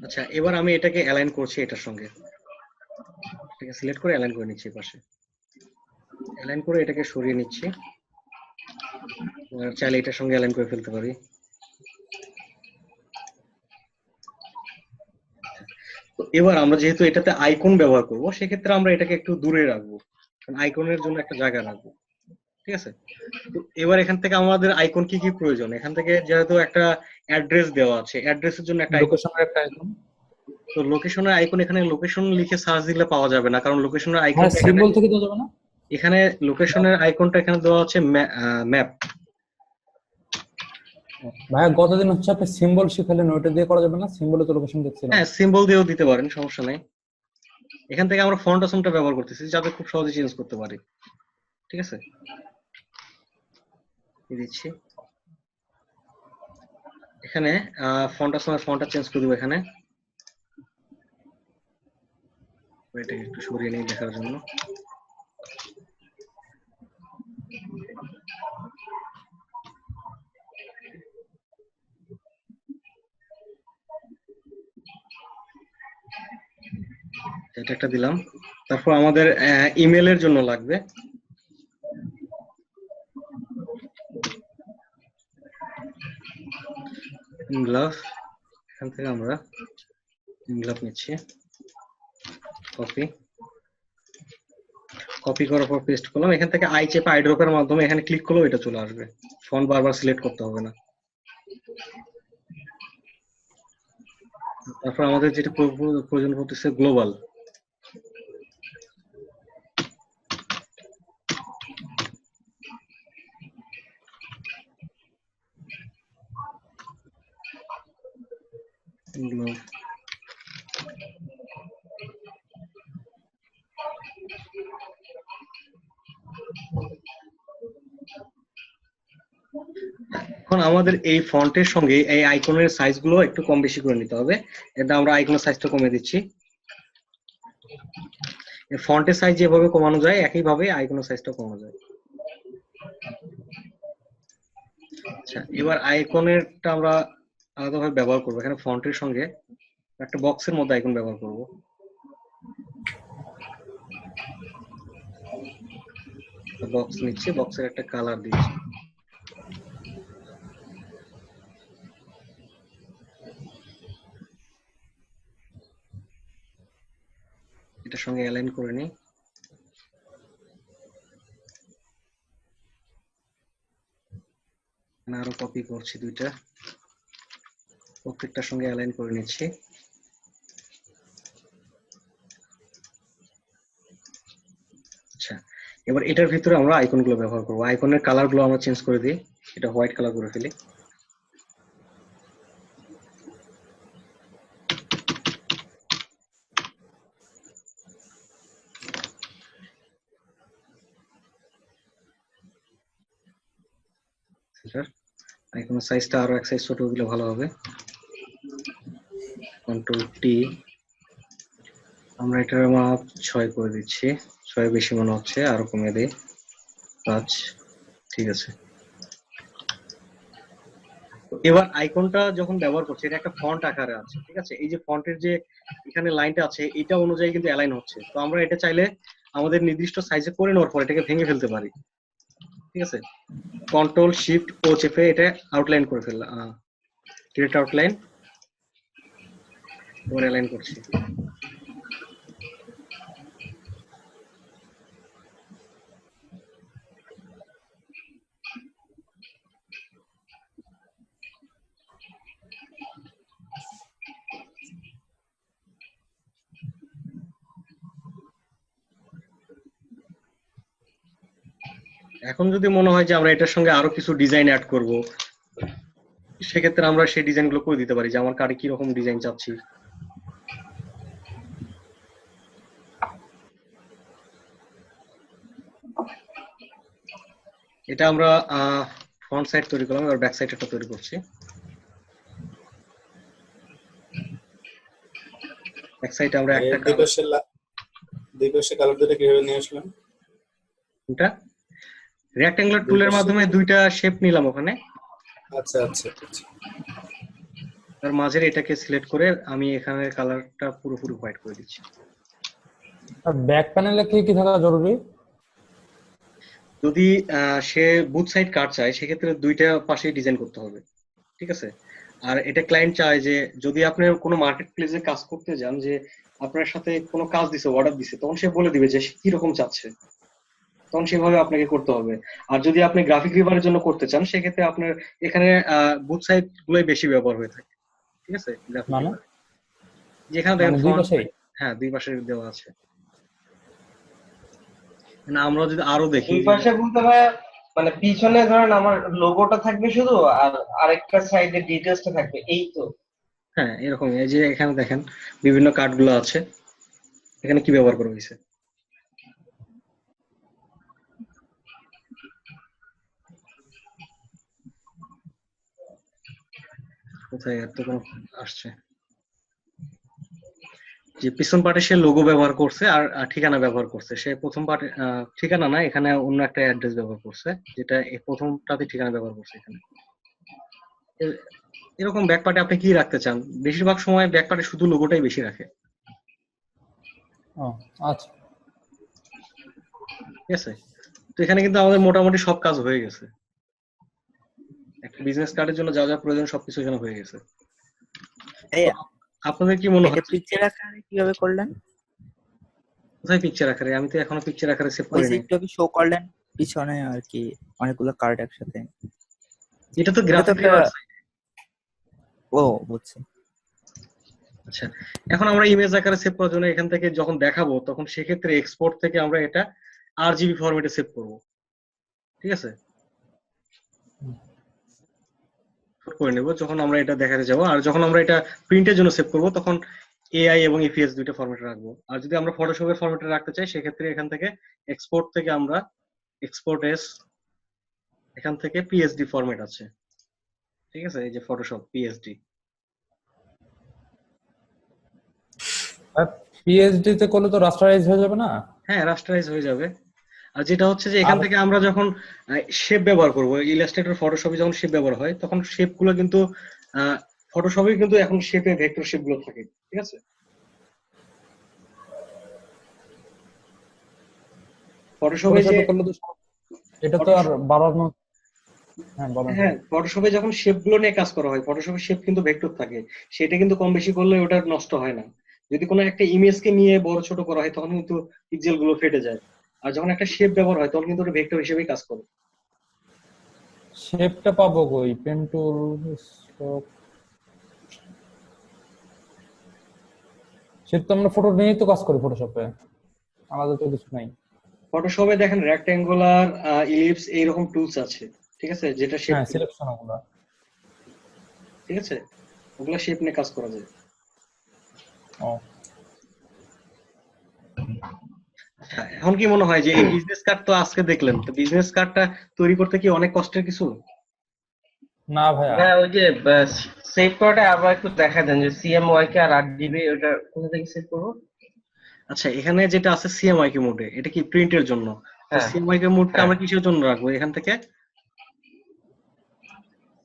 আচ্ছা, এবার আমি এটাকে অ্যালাইন করছি এটার সঙ্গে। এটাকে সিলেক্ট করে অ্যালাইন করে নিচ্ছি পাশে। অ্যালাইন করে এটাকে সরিয়ে নিচ্ছি। আর চাইলে এটার সঙ্গে অ্যালাইন করে ফেলতে পারি। তো এবার আমরা যেহেতু এটাতে আইকন ব্যবহার করব, সেক্ষেত্রে আমরা এটাকে একটু দূরে রাখবো, কারণ আইকনের জন্য একটা জায়গা রাখবো। ঠিক আছে, তো এবার এখান থেকে আমাদের আইকন কি কি প্রয়োজন, এখান থেকে যেহেতু একটা অ্যাড্রেস দেওয়া আছে, অ্যাড্রেসের জন্য একটা আইকন। লোকেশনের একটা আইকন। তো লোকেশনের আইকন, এখানে লোকেশন লিখে সার্চ দিলে পাওয়া যাবে না, কারণ লোকেশনের আইকন হ্যাঁ, সিম্বল থেকে দেওয়া যাবে না? এখানে লোকেশনের আইকনটা এখানে দেওয়া আছে ম্যাপ। ভাইয়া গতদিন হচ্ছে আপনি সিম্বল শিখালেন, ওইটা দিয়ে করা যাবে না? সিম্বলে তো লোকেশন দেখছিলাম। হ্যাঁ, সিম্বল দিয়েও দিতে পারেন, সমস্যা নেই। এখান থেকে আমরা ফন্ট অপশনটা ব্যবহার করতেছি যাতে খুব সহজে চেঞ্জ করতে পারি। ঠিক আছে, দিচ্ছি। এখানে ফন্ট অপশনের ফন্টটা চেঞ্জ করে দেবো এখানে। এটাকে একটু সরিয়ে নিই দেখার জন্য। এটা একটা দিলাম। তারপর আমাদের ইমেলের জন্য লাগবে ইনগ্লাভ, এখান থেকে আমরা ইনগ্লাভ নিচ্ছি, কপি করার পর পেস্ট করলাম। এখান থেকে আই চেপে আই ড্রপের মাধ্যমে এখানে ক্লিক করলেও এটা চলে আসবে, ফন্ট বারবার সিলেক্ট করতে হবে না। তারপর আমাদের যেটা প্রয়োজন পড়তেছে গ্লোবাল। এখন আমাদের এই ফন্টের সঙ্গে এই আইকনের সাইজ গুলো একটু কম বেশি করে নিতে হবে। এটা আমরা আইকনের সাইজটা কমিয়ে দিচ্ছি। ফন্টের সাইজ যেভাবে কমানো যায় একইভাবে আইকনের সাইজটা কমানো যায়। আচ্ছা, এবার আইকনেরটা আমরা আলাদাভাবে ব্যবহার করবো। এখানে ফন্টের সঙ্গে একটা বক্সের মধ্যে আইকন ব্যবহার করব। বক্স নিচ্ছি, বক্সের একটা কালার দিচ্ছি। এটার সঙ্গে অ্যালাইন করে নিই। আরো কপি করছি দুইটা, প্রত্যেকটার সঙ্গে অ্যালাইন করে নিচ্ছি। আচ্ছা, এবার এটার ভিতরে আমরা আইকন গুলো ব্যবহার করবো। আইকনের কালার গুলো আমরা চেঞ্জ করে দিই, এটা হোয়াইট কালার করে ফেলি। আইকনের সাইজটা আরো এক সাইজ ছোট দিলে ভালো হবে। কন্ট্রোল টি, আমরা এটার মাপ 6 করে দিচ্ছি। 6 বেশি মনে হচ্ছে, আরো কমিয়ে দিই 5। ঠিক আছে। এবার আইকনটা যখন ব্যবহার করছি, এটা একটা ফন্ট আকারে আছে, ঠিক আছে। এই যে ফন্টের যে এখানে লাইনটা আছে, এটা অনুযায়ী কিন্তু অ্যালাইন হচ্ছে। তো আমরা এটা চাইলে আমাদের নির্দিষ্ট সাইজে করে নেওয়ার পর এটাকে ভেঙে ফেলতে পারি, ঠিক আছে। কন্ট্রোল শিফট ও চেপে এটা আউটলাইন করে ফেললাম, ক্রিয়েট আউটলাইন, এবার অ্যালাইন করছি। এখন যদি মনে হয় যে আমরা এটার সঙ্গে আরো কিছু ডিজাইন অ্যাড করব, সেক্ষেত্রে আমরা সেই ডিজাইন গুলো করে দিতে পারি, যে আমার কার্ডে কি রকম ডিজাইন চাচ্ছি। এটা আমরা ফ্রন্ট সাইড তৈরি করলাম, এবার ব্যাক সাইড একটা তৈরি করছি। ব্যাক সাইড আমরা একটা দুই পাশে কালার দুটো কিভাবে নিয়ে আসলাম? এটা রেক্ট্যাঙ্গুলার টুলের মাধ্যমে দুইটা শেপ নিলাম ওখানে। আচ্ছা আচ্ছা আচ্ছা। তার মাঝের এটাকে সিলেক্ট করে আমি এখানে কালারটা পুরোপুরি হোয়াইট করে দিচ্ছি। আর ব্যাক প্যানেলে কি কি থাকা জরুরি? যদি সে বুথ সাইড কার্ড চায়, সেক্ষেত্রে দুইটা পাশেই ডিজাইন করতে হবে, ঠিক আছে। আর এটা ক্লায়েন্ট চায় যে যদি আপনি কোনো মার্কেট প্লেসে কাজ করতে যান, যে আপনার সাথে কোনো কাজ দিছে, অর্ডার দিছে, তখন সে বলে দিবে যে সে কি রকম চাচ্ছে, তখন সেভাবে আপনাকে করতে হবে। আর যদি আপনি গ্রাফিক রিভারের জন্য করতে চান, সেক্ষেত্রে আপনার এখানে বুথ সাইড গুলোই বেশি ব্যবহার হয়ে থাকে, ঠিক আছে। গ্রাফিক মানে রিভার যেখানে দেখেন দুই পাশেই? হ্যাঁ, দুই পাশে দেওয়া আছে। না, আমরা যদি আরো দেখি, দুই পাশে বলতে হয় মানে পিছনে ধরেন আমার লোগোটা থাকবে শুধু, আর আরেকটা সাইডে ডিটেইলসটা থাকবে, এই তো। হ্যাঁ এরকম। এই যে এখানে দেখেন বিভিন্ন কার্ড গুলো আছে, এখানে কি ব্যবহার করা হয়েছে। কোথায় এত কোন আসছে, যে পিছন পার্টে সে লোগো ব্যবহার করছে আর ঠিকানা ব্যবহার করছে। সে প্রথম পার্টে ঠিকানা না, এখানে অন্য একটা অ্যাড্রেস ব্যবহার করছে, যেটা এই প্রথমটাতে ঠিকানা ব্যবহার করছে এখানে। এরকম ব্যাক পার্টে আপনি কি রাখতে চান? বেশিরভাগ সময় ব্যাক পার্টে শুধু লোগোটাই বেশি রাখে। আচ্ছা, ঠিক আছে। তো এখানে কিন্তু আমাদের মোটামুটি সব কাজ হয়ে গেছে। একটা বিজনেস কার্ডের জন্য যা যা প্রয়োজন সবকিছু এখানে হয়ে গেছে। এই আপনাদের কি মনে এটা হয় পিকচার আকারে কিভাবে করলেন? কোথায় পিকচার আকারে? আমি তো এখনো পিকচার আকারে সেভ ওই করি যে নাই। একটু আগে শো করলেন পিছনে আর কি, অনেকগুলো কার্ড একসাথে। এটা তো ওটা তো গ্রাফিক্যালি একটা, ওয়েবসাইট। ও বুঝছি। আচ্ছা, এখন আমরা ইমেজ আকারে সেভ করার জন্য এখান থেকে যখন দেখাবো তখন সেক্ষেত্রে এক্সপোর্ট থেকে আমরা এটা আরজিবি ফরম্যাটে সেভ করব, ঠিক আছে? Export করে নেব যখন আমরা এটা দেখাতে যাব। আর যখন আমরা এটা প্রিন্টের জন্য সেভ করব তখন এআই এবং ইপিএস দুইটা ফরম্যাটে রাখবো। আর যদি আমরা ফটোশপের ফরম্যাটে রাখতে চাই সেক্ষেত্রে এখান থেকে এক্সপোর্ট থেকে আমরা এক্সপোর্ট এস, এখান থেকে পিএসডি ফরম্যাট আছে, ঠিক আছে? এই যে ফটোশপ পিএসডি। পিএইচডি তে করলে তো রাস্টারাইজ হয়ে যাবে না? হ্যাঁ, রাস্টারাইজ হয়ে যাবে। আর যেটা হচ্ছে যে এখান থেকে আমরা যখন শেপ ব্যবহার করব, ইলাস্ট্রেটর ফটোশপে যখন শেপ ব্যবহার হয় তখন শেপ গুলো কিন্তু ফটোশপে কিন্তু এখন শেপে ভেক্টর শেপ গুলো থাকে, ঠিক আছে? ফটোশপে যে ফটোশপে করলে তো এটা তো আর বাড়ানো। হ্যাঁ বলেন। হ্যাঁ, ফটোশপে যখন শেপ গুলো নিয়ে কাজ করা হয় ফটোশপে শেপ কিন্তু ভেক্টর থাকে, সেটা কিন্তু কম বেশি করলে ওটা নষ্ট হয় না। যদি কোনো একটা ইমেজকে নিয়ে বড় ছোট করা হয় তখন কিন্তু পিক্সেল গুলো ফেটে যায়। আর যখন একটা শেপ ব্যবহার হয় তখন কিন্তু ওটা ভেক্টর হিসেবেই কাজ করে। শেপটা পাবো কই? পেন টুল, শেপ তো আমরা ফটো নিয়েই তো কাজ করি ফটোশপে, আলাদা তো কিছু নাই। ফটোশপে দেখেন রেক্ট্যাঙ্গুলার, ইলিপস এইরকম টুলস আছে, ঠিক আছে? যেটা শেপ, হ্যাঁ সিলেকশন ওগুলা। ঠিক আছে? ওগুলা শেপ নিয়ে কাজ করা যায়। ও আচ্ছা, এখন কি মনে হয় যে এই বিজনেস কার্ড তো আজকে দেখলেন, তো বিজনেস কার্ডটা তৈরি করতে কি অনেক কষ্টের কিছু? না ভাইয়া, হ্যাঁ, ওই যে সেভ করাটা আবার একটু দেখা দেন যে সিএমওয়াই কে আর 8 জিবি, ওটা কোথা থেকে সেভ করবো? আচ্ছা, এখানে যেটা আছে সিএমআই কে মোডে, এটা কি প্রিন্টের জন্য? তো হ্যাঁ, সিএমআই কে মোডটা হ্যাঁ, আমরা কিসের জন্য রাখবো? এখান থেকে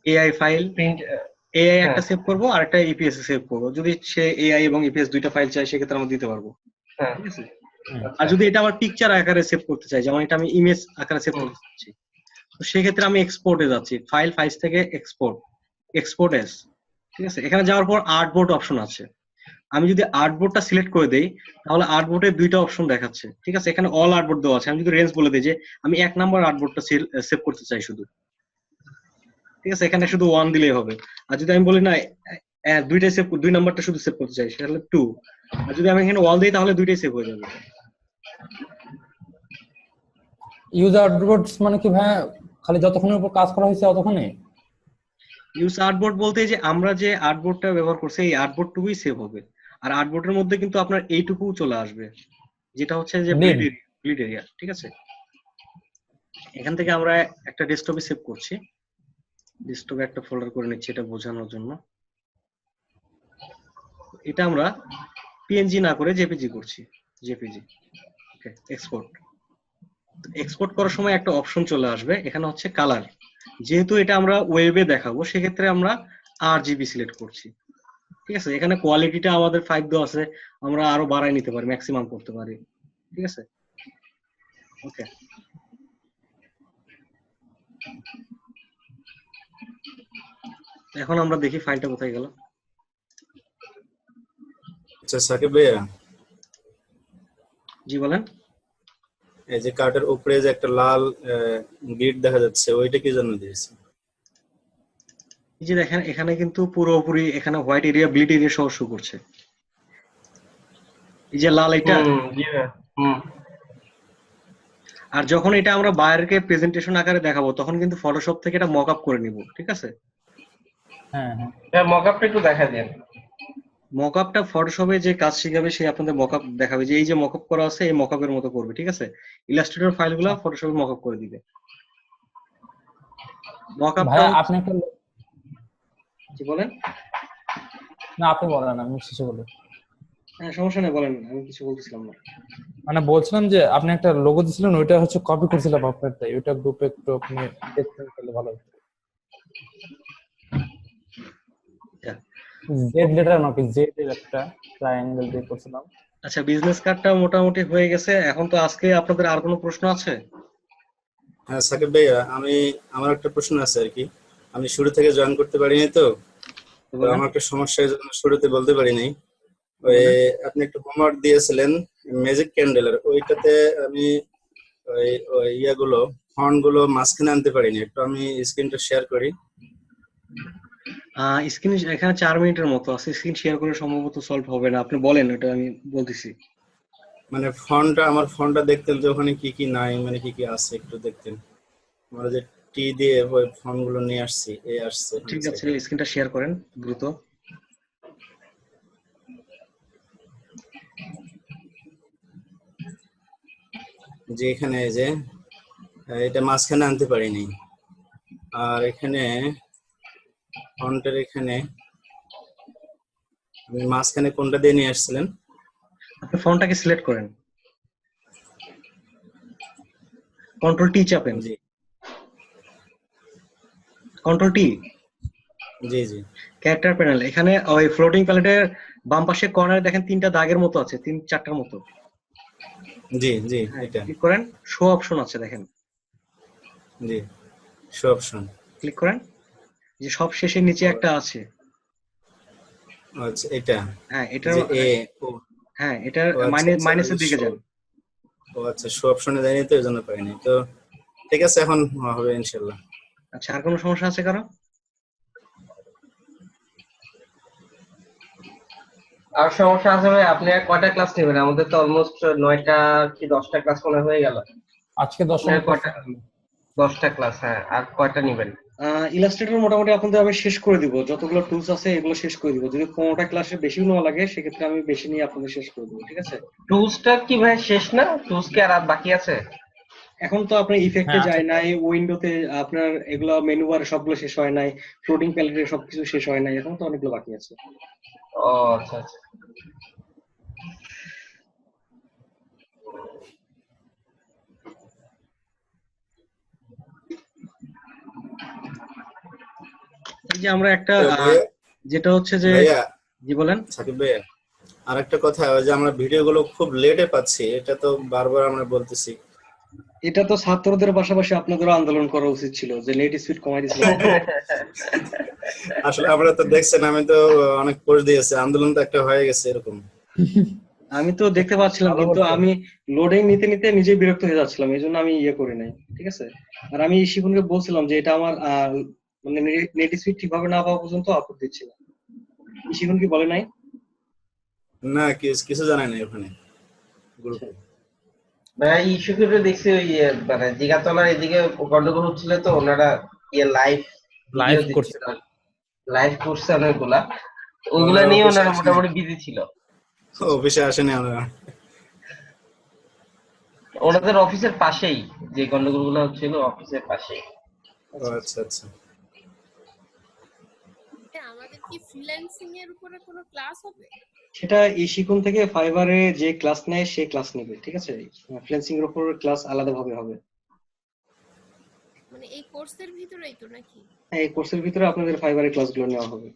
এআই ফাইল, প্রিন্ট, এআই হ্যাঁ, একটা সেভ করবো আর একটা ইপিএস এ সেভ করবো। যদি সে এআই এবং ইপিএস দুইটা ফাইল চাই সেক্ষেত্রে আমরা দিতে পারবো, হ্যাঁ, ঠিক আছে? আর আচ্ছা, যদি এটা আমার পিকচার আকারে সেভ করতে চাই, যেমন এটা আমি ইমেজ আকারে সেভ হুম, করতে চাচ্ছি, তো সেক্ষেত্রে আমি এক্সপোর্টে যাচ্ছি, ফাইল ফাইলস থেকে এক্সপোর্ট, এক্সপোর্ট এস, ঠিক আছে? এখানে যাওয়ার পর আর্টবোর্ড অপশন আছে। আমি যদি আর্টবোর্ডটা সিলেক্ট করে দেই তাহলে আর্টবোর্ডে দুইটা অপশন দেখাচ্ছে, ঠিক আছে? এখানে অল আর্টবোর্ড দেওয়া আছে। আমি যদি রেঞ্জ বলে দিই যে আমি 1 নম্বর আর্টবোর্ডটা সেভ করতে চাই শুধু, ঠিক আছে? এখানে শুধু 1 দিলেই হবে। আর যদি আমি বলি না দুইটাই সেভ, 2 নম্বরটা শুধু সেভ করতে চাই তাহলে 2। আর যদি আমি এখানে অল দিই তাহলে দুইটাই সেভ হয়ে যাবে। ইউজার আউটপুটস মানে কি ভাইয়া, খালি যতক্ষণের উপর কাজ করা হয়েছে ততক্ষণই? ইউজ আর্টবোর্ড বলতে যে আমরা যে আর্টবোর্ডটা ব্যবহার করছি এই আর্টবোর্ডটুকুই সেভ হবে। আর আর্টবোর্ডের মধ্যে কিন্তু আপনার এইটুকু চলে আসবে, যেটা হচ্ছে যে লিড। ব্লিড এরিয়া, ঠিক আছে? এখান থেকে আমরা একটা ডেস্কটপে সেভ করছি, ডেস্কটপে একটা ফোল্ডার করে নিচ্ছি এটা বোঝানোর জন্য। এটা আমরা পিএনজি না করে জেপিজি করছি, জেপিজি। ওকে, এক্সপোর্ট। এক্সপোর্ট করার সময় একটা অপশন চলে আসবে, এখানে হচ্ছে কালার। যেহেতু এটা আমরা ওয়েবে দেখাবো সেক্ষেত্রে আমরা আরজিবি সিলেক্ট করছি, ঠিক আছে? এখানে কোয়ালিটিটা আমাদের 5 দেওয়া আছে, আমরা আরো বাড়াই নিতে পারি, ম্যাক্সিমাম করতে পারি, ঠিক আছে? ওকে, এখন আমরা দেখি ফাইলটা কোথায় গেল। আচ্ছা সাকিব ভাইয়া, জি বলেন। এই যে কার্ডের উপরে যে একটা লাল গ্রিড দেখা যাচ্ছে ওইটা কি জন্য দিয়েছে? এই যে দেখেন এখানে কিন্তু পুরোপুরি এখানে হোয়াইট এরিয়া ব্লিড এরিয়া সহ শো করছে, এই যে লাল এটা। জি ভাইয়া, হুম, আর যখন এটা আমরা বাইরেকে প্রেজেন্টেশন আকারে দেখাবো তখন কিন্তু ফটোশপ থেকে এটা মক আপ করে নিব, ঠিক আছে? হ্যাঁ হ্যাঁ হ্যাঁ, মকআপটা একটু দেখা দেন। মক আপটা ফটোশপে যে কাজ শিখাবে সে আপনাদের মক আপ দেখাবে যে এই যে মক আপ করা আছে এই মক আপের মতো করবে, ঠিক আছে? ইলাস্ট্রেটর ফাইলগুলো ফটোশপে মক আপ করে দিবে। মক আপটা ভাইয়া আপনি একটা, কি বলেন? না আপনি বলেন, আমি শেষে বলি। হ্যাঁ, সমস্যা নেই, বলেন, আমি কিছু বলতেছিলাম না। মানে বলছিলাম যে আপনি একটা লোগো দিছিলেন, ওইটা হচ্ছে কপি করছিলাম আপনারটাই, ওইটা গ্রুপে একটু আপনি দেখতেন তাহলে ভালো হতো। জেড লেটার নাকি জেড এর একটা ট্রায়াঙ্গেল দিয়ে করছিলাম। আচ্ছা, বিজনেস কার্ডটা মোটামুটি হয়ে গেছে। এখন তো আজকে আপনাদের আর কোনো প্রশ্ন আছে? হ্যাঁ সাকিব ভাইয়া, আমার একটা প্রশ্ন আছে আর কি। আমি শুরু থেকে জয়েন করতে পারিনি তো, তো তো বলেন। আমার একটা সমস্যার জন্য শুরুতে বলতে পারিনি। ওই আপনি একটু হোমওয়ার্ক দিয়েছিলেন ম্যাজিক ক্যান্ডেলের, ওইটাতে আমি ওই ওই ইয়াগুলো ফন্ট গুলো মাঝখানে আনতে পারিনি। একটু আমি স্ক্রিনটা শেয়ার করি। স্ক্রিন এখানে 4 মিনিটের মতো আছে, স্ক্রিন শেয়ার করে সম্ভবত সলভ হবে না। আপনি বলেন, ওটা আমি বলতেছি। মানে আমার ফন্টটা দেখতেন যে ওখানে কি কি নাই, মানে কি কি আছে একটু দেখতেন। আমরা যে টি দিয়ে ওই ফন্ট গুলো নিয়ে আসছি, এই আসছে ঠিক আছে, সাইডে। স্ক্রিনটা শেয়ার করেন দ্রুত। যে এখানে এই যে এটা মাঝখানে আনতে পারিনি। আর এখানে ফন্টের এখানে আপনি মাঝখানে কোনটা দিয়ে নিয়ে আসছিলেন? আপনি ফন্টটাকে সিলেক্ট করেন, কন্ট্রোল টি চাপেন, জি কন্ট্রোল টি। জি জি ক্যারেক্টার প্যানেল, এখানে ওই ফ্লোটিং প্যালেটের বাম পাশে কর্নারে দেখেন 3টা দাগের মতো আছে, 3-4টার মতো। জি জি হ্যাঁ, এটা ক্লিক করেন, শো অপশন আছে দেখেন, জি শো অপশন। ক্লিক করেন। যে সব শেষে নিচে একটা আছে। আচ্ছা এটা হ্যাঁ, এটার যে এ ও হ্যাঁ, এটার ও আচ্ছা আচ্ছা মাইনাসের দিকে যান। ও আচ্ছা শো অপশনে যায়নি তো, এই জন্য পাইনি তো। ঠিক আছে, এখন হবে ইনশাল্লাহ। আচ্ছা, আর কোনো সমস্যা আছে কারো? আর সমস্যা আছে ভাই? আপনি আর কয়টা ক্লাস নেবেন? আমাদের তো অলমোস্ট 9টা কি 10টা ক্লাস মনে হয়ে গেল। আজকে 10 আপনার ক্লাস। কয়টা? 10টা ক্লাস, হ্যাঁ। আর কয়টা নেবেন? ইলাস্ট্রেটর মোটামুটি আপনাদের আমি শেষ করে দিব, যতগুলো টুলস আছে এগুলো শেষ করে দিব। যদি 15টা ক্লাসে বেশি নেওয়া লাগে সেক্ষেত্রে আমি বেশি নিয়ে আপনাদের শেষ করে দেবো, ঠিক আছে? টুলসটা কি ভাই শেষ না? টুলস কি আর বাকি আছে? এখন তো আপনার ইফেক্টে হ্যাঁ আছে। যায় নাই, উইন্ডোতে আপনার এগুলো মেনু বার সবগুলো শেষ হয় নাই, ফ্লোটিং প্যালেটে সবকিছু শেষ হয় নাই, এখন তো অনেকগুলো বাকি আছে। ও আচ্ছা আচ্ছা। এই যে আমরা একটা তো ভাইয়া যেটা হচ্ছে যে, ভাইয়া জি বলেন। সাকিব ভাইয়া, আর একটা কথা, ওই যে আমরা ভিডিওগুলো খুব লেটে পাচ্ছি, এটা তো বারবার আমরা বলতেছি। এটা তো ছাত্রদের পাশাপাশি আপনাদেরও আন্দোলন করা উচিত ছিল, যে নেট স্পিড কমাই দিয়েছিলাম। আসলে আমরা তো দেখছেন, আমি তো অনেক পোস্ট দিয়েছি, আন্দোলন তো একটা হয়ে গেছে এরকম। আমি তো দেখতে পাচ্ছিলাম, ভালো কিন্তু করছেন। আমি লোডিং নিতে নিতে নিজেই বিরক্ত হয়ে যাচ্ছিলাম, এই জন্য আমি ইয়ে করি নাই, ঠিক আছে? আর আমি শিখুনকে বলছিলাম যে এটা আমার মানে নেট স্পিড ঠিকভাবে না পাওয়া পর্যন্ত আপলোড দিচ্ছি না। শিখুন কি বলে নাই? না কিছু জানাই না ওখানে গ্রুপে। ভাই ইস্যুগুলো দেখছি ওই মানে জিগাতলার এদিকে গন্ডগোল হচ্ছিল, তো ওনারা লাইভ ভিডিও লাইভ করছে। দিচ্ছিল, লাইভ করছে অনেকগুলা। ওইগুলা নিয়ে অফিসে ওনারা আসেনি, মোটামুটি বিজি ছিল। অফিসে আসেনি আমরা। ওনাদের অফিসের পাশেই যে গন্ডগোল গুলো হচ্ছিল, অফিসের পাশেই। ও আচ্ছা আচ্ছা। আমাদের কি ফ্রিল্যান্সিং এর উপরে কোনো ক্লাস হবে? সেটা এই শিখুন থেকে ফাইবারে যে ক্লাস নেয় সে ক্লাস নেবে, ঠিক আছে? ফ্রিল্যান্সিং এর উপর ক্লাস আলাদাভাবে হবে। মানে এই কোর্সের ভিতরেই তো নাকি? হ্যাঁ, এই কোর্সের ভিতরে আপনাদের ফাইবারের ক্লাসগুলো নেওয়া হবে।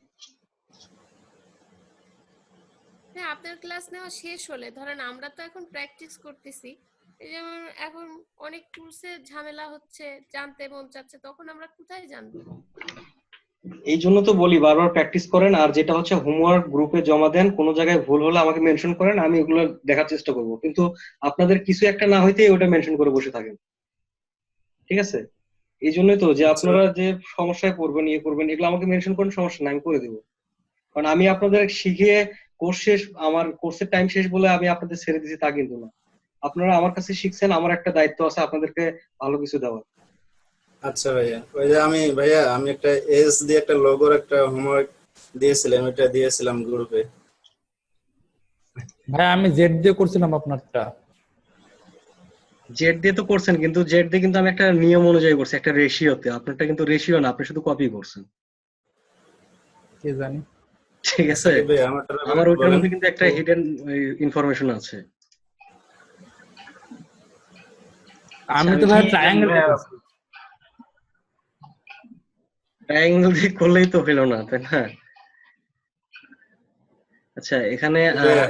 হ্যাঁ, আপনার ক্লাস নেওয়া শেষ হলে ধরেন আমরা তো এখন প্র্যাকটিস করতেছি, এই যেমন এখন অনেক টুলসের ঝামেলা হচ্ছে, জানতে মন চাচ্ছে, তখন আমরা কোথায় জানবো? এই জন্য তো বলি বারবার প্র্যাকটিস করেন, আর যেটা হচ্ছে হোমওয়ার্ক গ্রুপে জমা দেন, কোনো জায়গায় ভুল হলে আমাকে মেনশন করেন, আমি ওগুলো দেখার চেষ্টা করব। কিন্তু আপনাদের কিছু একটা না হইতেই ওটা মেনশন করে বসে থাকেন, ঠিক আছে? এই জন্যই তো যে আচ্ছা আপনারা যে সমস্যায় পড়বেন ইয়ে করবেন, এগুলো আমাকে মেনশন করেন, সমস্যা নাই, আমি করে দেবো। কারণ আমি আপনাদের শিখিয়ে কোর্স শেষ, আমার কোর্সের টাইম শেষ বলে আমি আপনাদের ছেড়ে দিছি তা কিন্তু না। আপনারা আমার কাছে শিখছেন, আমার একটা দায়িত্ব আছে আপনাদেরকে ভালো কিছু দেওয়ার। আচ্ছা ভাইয়া, ওই যে ভাইয়া আমি একটা এস দিয়ে একটা লোগোর একটা হোমওয়ার্ক দিয়েছিলাম, ওইটা দিয়েছিলাম গ্রুপে। ভাই আমি জেড দিয়ে করছিলাম আপনারটা। জেড দিয়ে তো করছেন, কিন্তু জেড দিয়ে কিন্তু আমি একটা নিয়ম অনুযায়ী করছি, একটা রেশিওতে। আপনারটা কিন্তু রেশিও না, আপনি শুধু কপি করছেন, কে জানি। ঠিক আছে? সাকিব ভাই আমারটা আমার ওইটার বলেন। মধ্যে কিন্তু একটা হিডেন ইনফরমেশন আছে। আমি তো ভাই কি ট্রায়াঙ্গেল ভাইয়া, ট্রায়াঙ্গেল দিয়ে করলেই তো হলো না, তাই না? আচ্ছা, এখানে সাকিব ভাইয়া